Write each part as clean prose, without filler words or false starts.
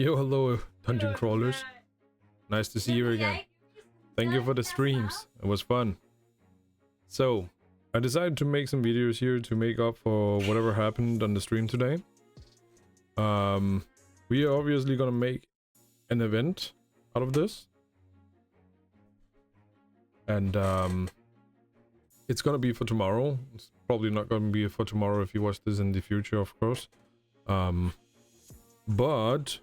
Yo, hello, dungeon crawlers. Nice to see you again. Thank you for the streams. It was fun. So, I decided to make some videos here to make up for whatever happened on the stream today. We are obviously gonna make an event out of this. And, it's gonna be for tomorrow. It's probably not gonna be for tomorrow if you watch this in the future, of course. But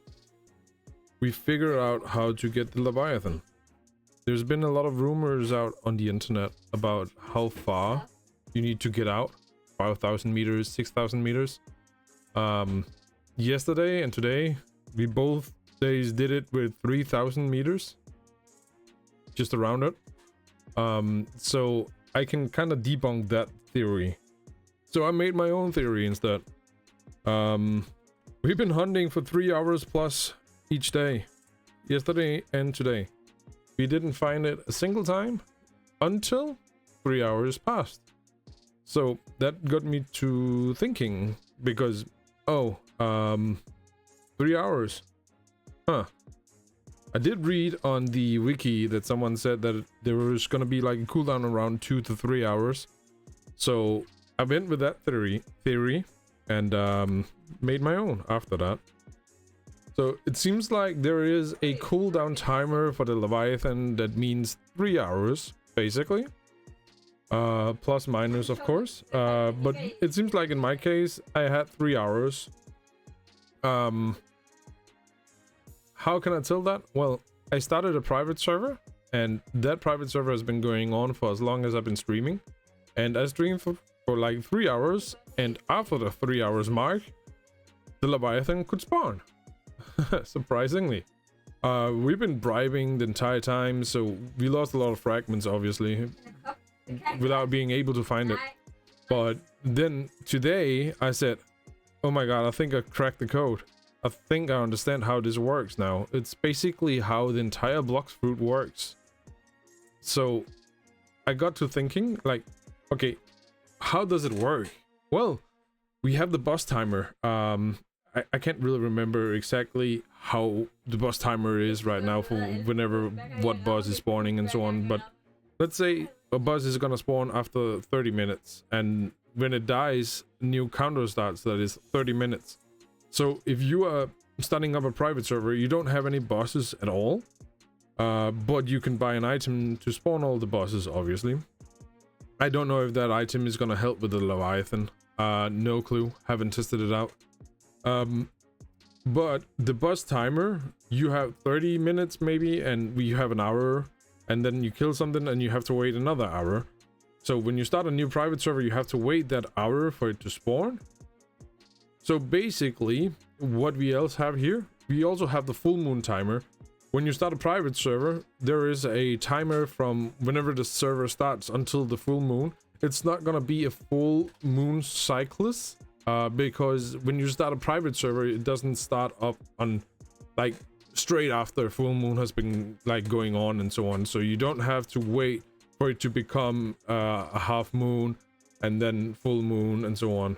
we figured out how to get the Leviathan. There's been a lot of rumors out on the internet about how far you need to get out. 5,000 meters, 6,000 meters. Yesterday and today, we both days did it with 3,000 meters. Just around it. So I can kind of debunk that theory. So I made my own theory instead. We've been hunting for 3 hours plus each day. Yesterday and today. We didn't find it a single time until 3 hours passed. So that got me to thinking because, 3 hours. Huh. I did read on the wiki that someone said that there was gonna be like a cooldown around 2 to 3 hours. So I went with that theory and made my own after that. So it seems like there is a cooldown timer for the Leviathan that means 3 hours, basically. Plus minus, of course. But it seems like in my case, I had 3 hours. How can I tell that? Well, I started a private server, and that private server has been going on for as long as I've been streaming. And I streamed for like 3 hours, and after the 3 hours mark, the Leviathan could spawn. Surprisingly. We've been bribing the entire time, so we lost a lot of fragments, obviously, without being able to find it. But then today I said, oh my god, I think I cracked the code. I think I understand how this works now. It's basically how the entire BloxFruit works. So I got to thinking, like, okay, how does it work? Well, we have the boss timer. I can't really remember exactly how the boss timer is right now for whenever what boss is spawning and so on, but let's say a boss is gonna spawn after 30 minutes, and when it dies, a new counter starts that is 30 minutes. So if you are starting up a private server, you don't have any bosses at all, but you can buy an item to spawn all the bosses, obviously. I don't know if that item is gonna help with the Leviathan. No clue, haven't tested it out. But the boss timer, you have 30 minutes maybe, and we have an hour, and then you kill something and you have to wait another hour. So when you start a new private server, you have to wait that hour for it to spawn. So basically, what we else have here, we also have the full moon timer. When you start a private server, there is a timer from whenever the server starts until the full moon. It's not gonna be a full moon cyclist. Because when you start a private server, it doesn't start up on like straight after full moon has been like going on and so on. So you don't have to wait for it to become a half moon and then full moon and so on.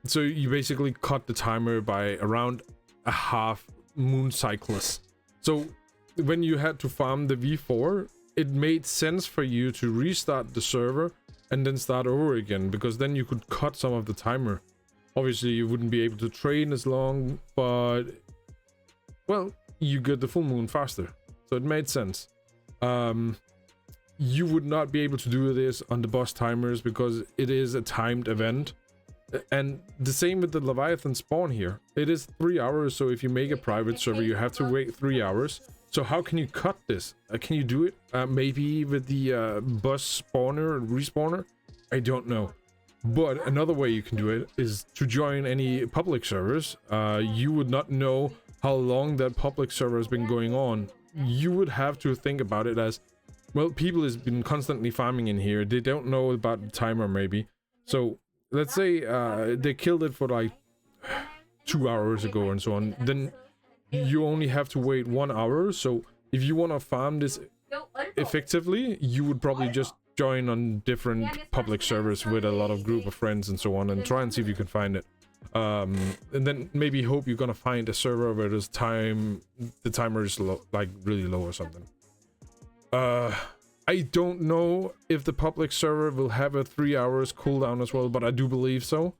So you basically cut the timer by around a half moon cyclist. So when you had to farm the V4, it made sense for you to restart the server and then start over again, because then you could cut some of the timer. Obviously you wouldn't be able to train as long, but well, you get the full moon faster, so it made sense. You would not be able to do this on the boss timers because it is a timed event, and the same with the Leviathan spawn here. It is 3 hours, so if you make a private server, you have to wait 3 hours. So how can you cut this? Can you do it? Maybe with the bus spawner and respawner? I don't know. But another way you can do it is to join any public servers. You would not know how long that public server has been going on. You would have to think about it as, well, people has been constantly farming in here. They don't know about the timer maybe. So let's say they killed it for like 2 hours ago and so on. Then you only have to wait 1 hour. So if you want to farm this effectively, you would probably just join on different public servers with a lot of group of friends and so on, and try and see if you can find it. And then maybe hope you're gonna find a server where the timer is low, like really low or something. I don't know if the public server will have a 3 hours cooldown as well, but I do believe so.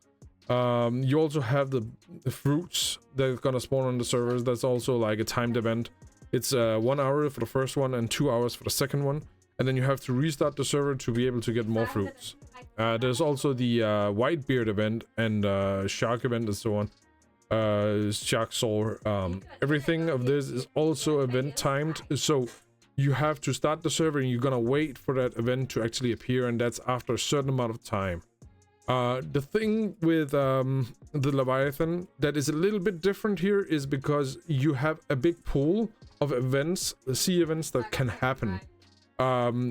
You also have the fruits that are gonna spawn on the servers. That's also like a timed event. It's 1 hour for the first one and 2 hours for the second one, and then you have to restart the server to be able to get more fruits. There's also the Whitebeard event and Shark event and so on. Shark Soul. Everything of this is also event timed, so you have to start the server and you're gonna wait for that event to actually appear, and that's after a certain amount of time. The thing with the Leviathan that is a little bit different here is because you have a big pool of events, sea events that can happen.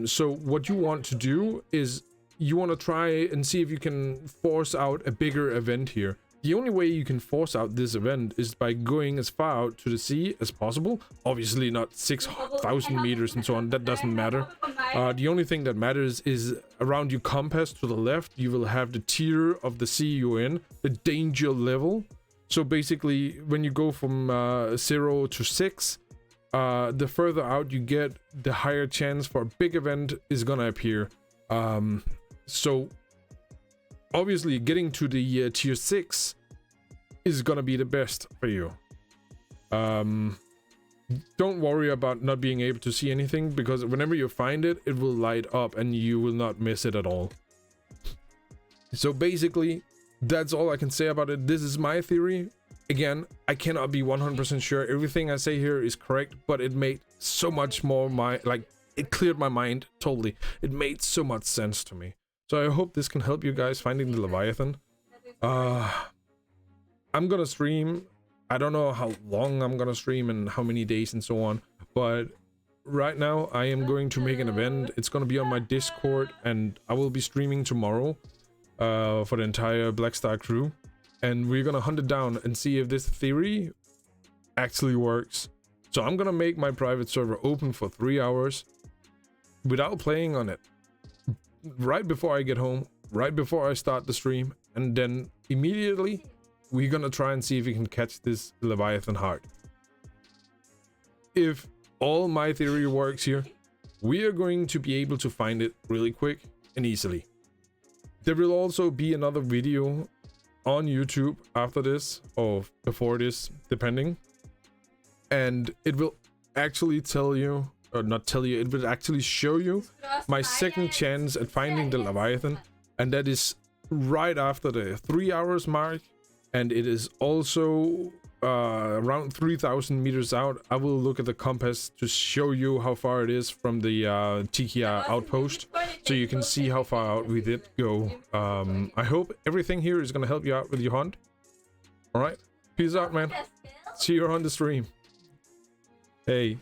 So what you want to do is you want to try and see if you can force out a bigger event here. The only way you can force out this event is by going as far out to the sea as possible. Obviously not 6,000 meters and so on, that doesn't matter. The only thing that matters is around your compass to the left, you will have the tier of the sea you're in, the danger level. So basically, when you go from 0 to 6, the further out you get, the higher chance for a big event is gonna appear. So obviously getting to the tier 6 is gonna be the best for you. Don't worry about not being able to see anything, because whenever you find it, it will light up and you will not miss it at all. So basically, that's all I can say about it. This is my theory. Again, I cannot be 100% sure everything I say here is correct, but it made so much more it cleared my mind totally. It made so much sense to me. So I hope this can help you guys finding the Leviathan. I'm gonna stream. I don't know how long I'm gonna stream and how many days and so on, but right now I am going to make an event. It's gonna be on my Discord, and I will be streaming tomorrow for the entire Blackstar crew, and we're gonna hunt it down and see if this theory actually works. So I'm gonna make my private server open for 3 hours without playing on it, right before I get home, right before I start the stream, and then immediately we're gonna try and see if we can catch this Leviathan heart. If all my theory works here, we are going to be able to find it really quick and easily. There will also be another video on YouTube after this or before this, depending, and it will actually tell you, or not tell you, it will actually show you my second chance at finding the Leviathan, and that is right after the 3 hours mark, and it is also around 3,000 meters out. I will look at the compass to show you how far it is from the Tikia outpost, so you can see how far out we did go. I hope everything here is gonna help you out with your hunt. All right, peace out, man. See you on the stream. Hey.